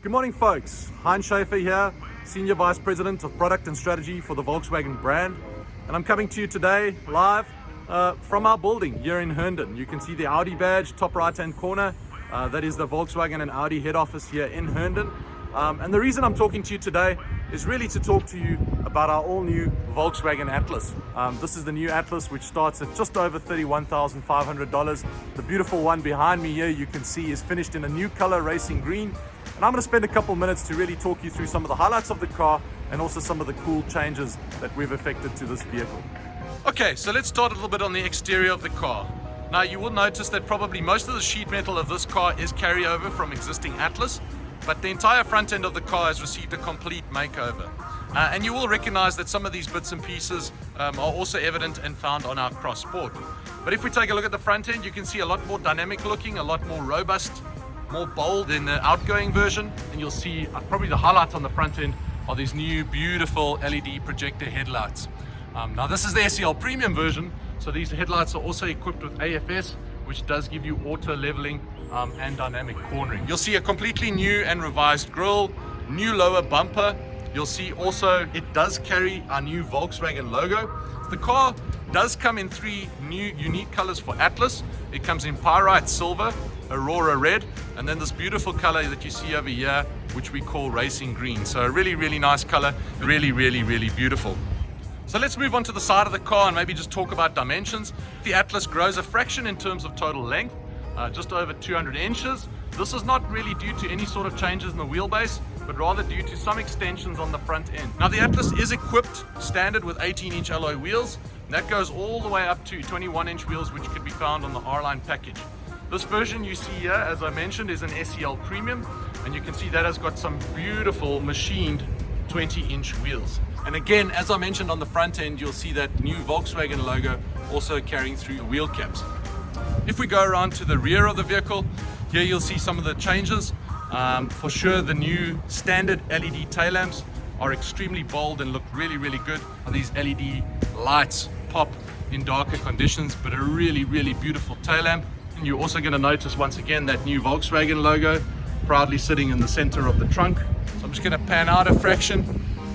Good morning, folks. Hein Schaefer here, Senior Vice President of Product and Strategy for the Volkswagen brand. And I'm coming to you today live from our building here in Herndon. You can see the Audi badge, top right-hand corner. That is the Volkswagen and Audi head office here in Herndon. And the reason I'm talking to you today is really to talk to you about our all-new Volkswagen Atlas. This is the new Atlas, which starts at just over $31,500. The beautiful one behind me here, you can see, is finished in a new color, racing green. And I'm going to spend a couple minutes to really talk you through some of the highlights of the car and also some of the cool changes that we've effected to this vehicle. Okay, so let's start a little bit on the exterior of the car. Now you will notice that probably most of the sheet metal of this car is carryover from existing Atlas, but the entire front end of the car has received a complete makeover. And you will recognize that some of these bits and pieces are also evident and found on our Cross Sport. But if we take a look at the front end, you can see a lot more dynamic looking, a lot more robust, more bold in the outgoing version. And you'll see probably the highlights on the front end are these new beautiful LED projector headlights. Now this is the SEL Premium version, so these headlights are also equipped with AFS, which does give you auto leveling and dynamic cornering. You'll see a completely new and revised grille, new lower bumper. You'll see also it does carry our new Volkswagen logo. The car does come in three new unique colors for Atlas. It comes in pyrite silver, aurora red, and then this beautiful color that you see over here, which we call racing green. So a really nice color, really beautiful. So let's move on to the side of the car and maybe just talk about dimensions. The Atlas grows a fraction in terms of total length, just over 200 inches. This is not really due to any sort of changes in the wheelbase, but rather due to some extensions on the front end. Now the Atlas is equipped standard with 18-inch alloy wheels, and that goes all the way up to 21-inch wheels, which can be found on the R-Line package. This version you see here, as I mentioned, is an SEL Premium, and you can see that has got some beautiful machined 20-inch wheels. And again, as I mentioned on the front end, you'll see that new Volkswagen logo also carrying through the wheel caps. If we go around to the rear of the vehicle, here you'll see some of the changes. For sure, the new standard LED tail lamps are extremely bold and look really good. These LED lights pop in darker conditions, but a really beautiful tail lamp. And you're also going to notice once again that new Volkswagen logo proudly sitting in the center of the trunk. So I'm just going to pan out a fraction,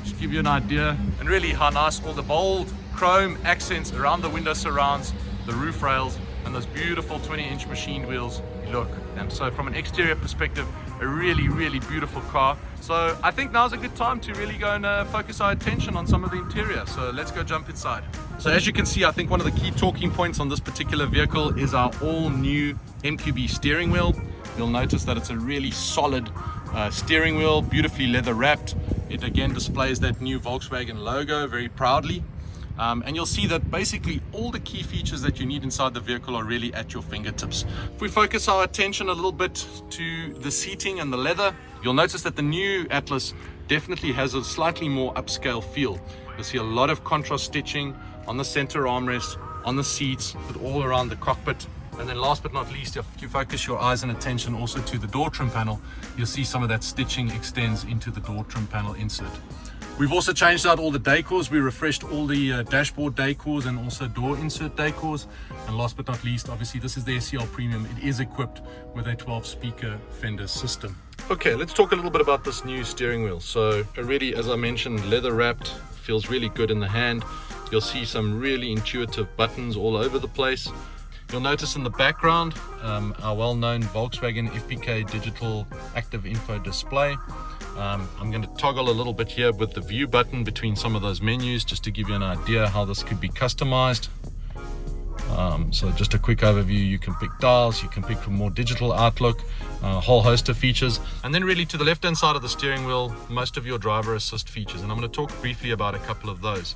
just give you an idea, and really how nice all the bold chrome accents around the window surrounds, the roof rails, and those beautiful 20-inch machined wheels look. And so from an exterior perspective, a really beautiful car. So I think now's a good time to really go and focus our attention on some of the interior. So let's go jump inside. So as you can see, I think one of the key talking points on this particular vehicle is our all new MQB steering wheel. You'll notice that it's a really solid steering wheel, beautifully leather wrapped. It again displays that new Volkswagen logo very proudly. And you'll see that basically all the key features that you need inside the vehicle are really at your fingertips. If we focus our attention a little bit to the seating and the leather, you'll notice that the new Atlas definitely has a slightly more upscale feel. You'll see a lot of contrast stitching on the center armrest, on the seats, but all around the cockpit. And then last but not least, if you focus your eyes and attention also to the door trim panel, you'll see some of that stitching extends into the door trim panel insert. We've also changed out all the decors. We refreshed all the dashboard decors and also door insert decors. And last but not least, obviously this is the SEL Premium. It is equipped with a 12-speaker Fender system. Okay, let's talk a little bit about this new steering wheel. So already, as I mentioned, leather wrapped, feels really good in the hand. You'll see some really intuitive buttons all over the place. You'll notice in the background our well-known Volkswagen FPK digital active info display. I'm going to toggle a little bit here with the view button between some of those menus just to give you an idea how this could be customized. So just a quick overview, you can pick dials, you can pick from more digital outlook, a whole host of features. And then really to the left hand side of the steering wheel, most of your driver assist features. And I'm going to talk briefly about a couple of those.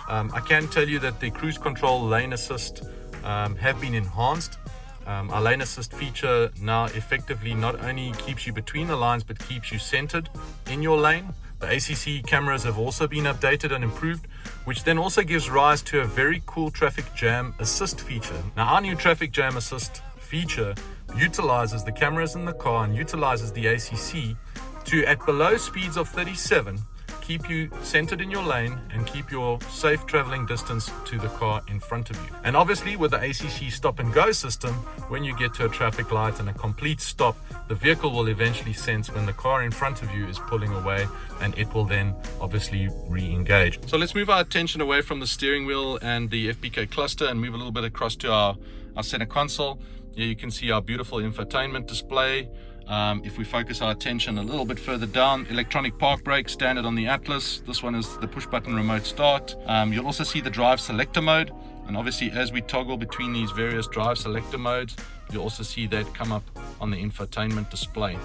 I can tell you that the cruise control lane assist have been enhanced. Our lane assist feature now effectively not only keeps you between the lines, but keeps you centered in your lane. The ACC cameras have also been updated and improved, which then also gives rise to a very cool traffic jam assist feature. Now, our new traffic jam assist feature utilizes the cameras in the car and utilizes the ACC to, at below speeds of 37, keep you centered in your lane and keep your safe traveling distance to the car in front of you. And obviously with the ACC stop and go system, when you get to a traffic light and a complete stop, the vehicle will eventually sense when the car in front of you is pulling away, and it will then obviously re-engage. So let's move our attention away from the steering wheel and the FPK cluster and move a little bit across to our center console. Here you can see our beautiful infotainment display. If we focus our attention a little bit further down, electronic park brake standard on the Atlas. This one is the push button remote start. You'll also see the drive selector mode, and obviously as we toggle between these various drive selector modes, you'll also see that come up on the infotainment display.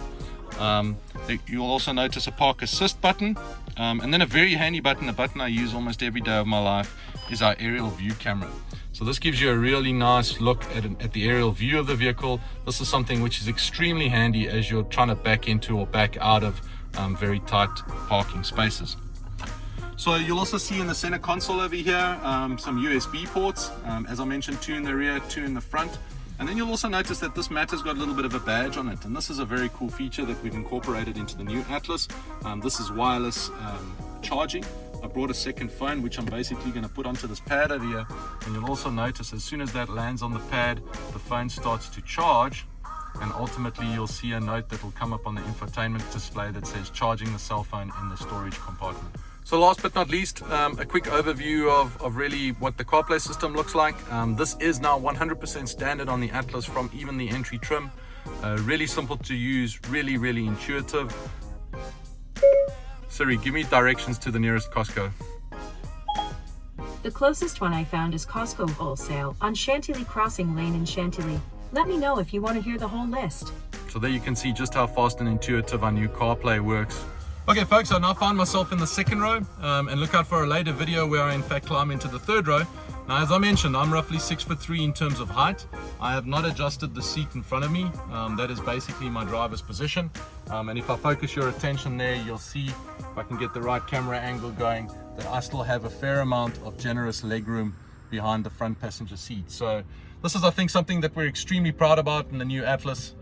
You'll also notice a park assist button, and then a very handy button, a button I use almost every day of my life, is our aerial view camera. So this gives you a really nice look at the aerial view of the vehicle. This is something which is extremely handy as you're trying to back into or back out of very tight parking spaces. So you'll also see in the center console over here some USB ports. As I mentioned, 2 in the rear, 2 in the front. And then you'll also notice that this mat has got a little bit of a badge on it. And this is a very cool feature that we've incorporated into the new Atlas. This is wireless charging. I brought a second phone, which I'm basically going to put onto this pad over here, and you'll also notice as soon as that lands on the pad, the phone starts to charge, and ultimately you'll see a note that will come up on the infotainment display that says charging the cell phone in the storage compartment. So last but not least, a quick overview of really what the CarPlay system looks like. This is now 100% standard on the Atlas from even the entry trim. Really simple to use, really intuitive. Siri, give me directions to the nearest Costco. The closest one I found is Costco Wholesale on Chantilly Crossing Lane in Chantilly. Let me know if you want to hear the whole list. So there you can see just how fast and intuitive our new CarPlay works. Okay folks, I now find myself in the second row, and look out for a later video where I in fact climb into the third row. Now as I mentioned, I'm roughly 6'3" in terms of height. I have not adjusted the seat in front of me. That is basically my driver's position. And if I focus your attention there, you'll see, if I can get the right camera angle going, that I still have a fair amount of generous legroom behind the front passenger seat. So this is, I think, something that we're extremely proud about in the new Atlas,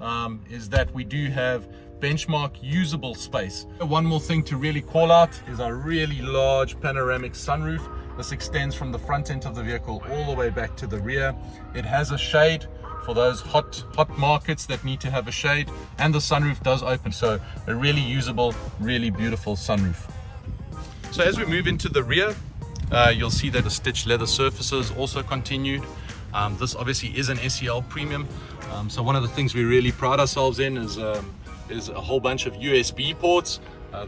is that we do have benchmark usable space. One more thing to really call out is our really large panoramic sunroof. This extends from the front end of the vehicle all the way back to the rear. It has a shade for those hot markets that need to have a shade, and the sunroof does open, so a really usable, really beautiful sunroof. So as we move into the rear, you'll see that the stitched leather surfaces also continued. This obviously is an SEL premium, so one of the things we really pride ourselves in is a whole bunch of USB ports.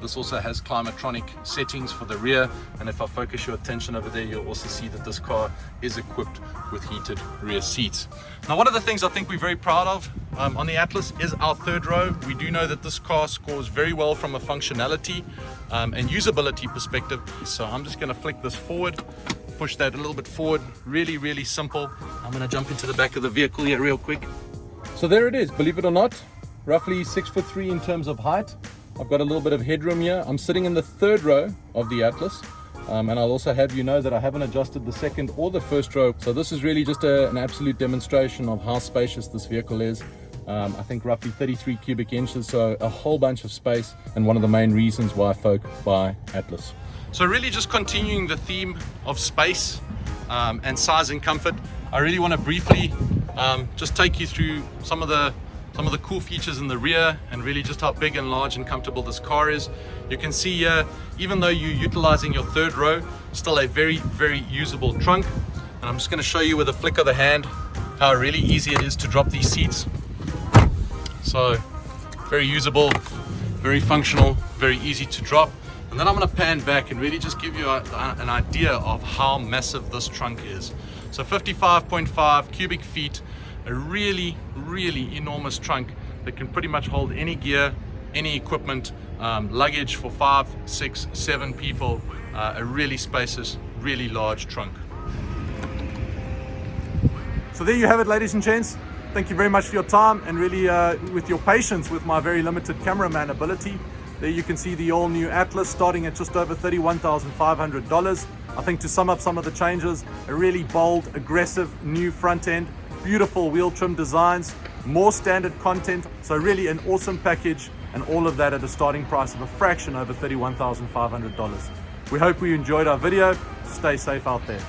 This also has climatronic settings for the rear, and if I focus your attention over there, you'll also see that this car is equipped with heated rear seats. Now, one of the things I think we're very proud of on the Atlas is our third row. We do know that this car scores very well from a functionality and usability perspective. So I'm just going to flick this forward, push that a little bit forward. Really simple. I'm going to jump into the back of the vehicle here real quick. So there it is, believe it or not, roughly 6'3" in terms of height. I've got a little bit of headroom here. I'm sitting in the third row of the Atlas, and I'll also have you know that I haven't adjusted the second or the first row. So this is really just an absolute demonstration of how spacious this vehicle is. I think roughly 33 cubic inches, so a whole bunch of space, and one of the main reasons why folk buy Atlas. So really just continuing the theme of space and size and comfort, I really want to briefly just take you through some of the cool features in the rear, and really just how big and large and comfortable this car is. You can see here, even though you're utilizing your third row, still a very usable trunk. And I'm just going to show you with a flick of the hand how really easy it is to drop these seats. So very usable, very functional, very easy to drop. And then I'm going to pan back and really just give you an idea of how massive this trunk is. So 55.5 cubic feet, a really enormous trunk that can pretty much hold any gear, any equipment, luggage for 5, 6, 7 people. A really spacious, really large trunk. So there you have it, ladies and gents. Thank you very much for your time, and really with your patience with my very limited cameraman ability. There you can see the all new Atlas starting at just over $31,500. I think, to sum up some of the changes, a really bold, aggressive new front end, beautiful wheel trim designs, more standard content. So really an awesome package and all of that at a starting price of a fraction over $31,500. We hope you enjoyed our video. Stay safe out there.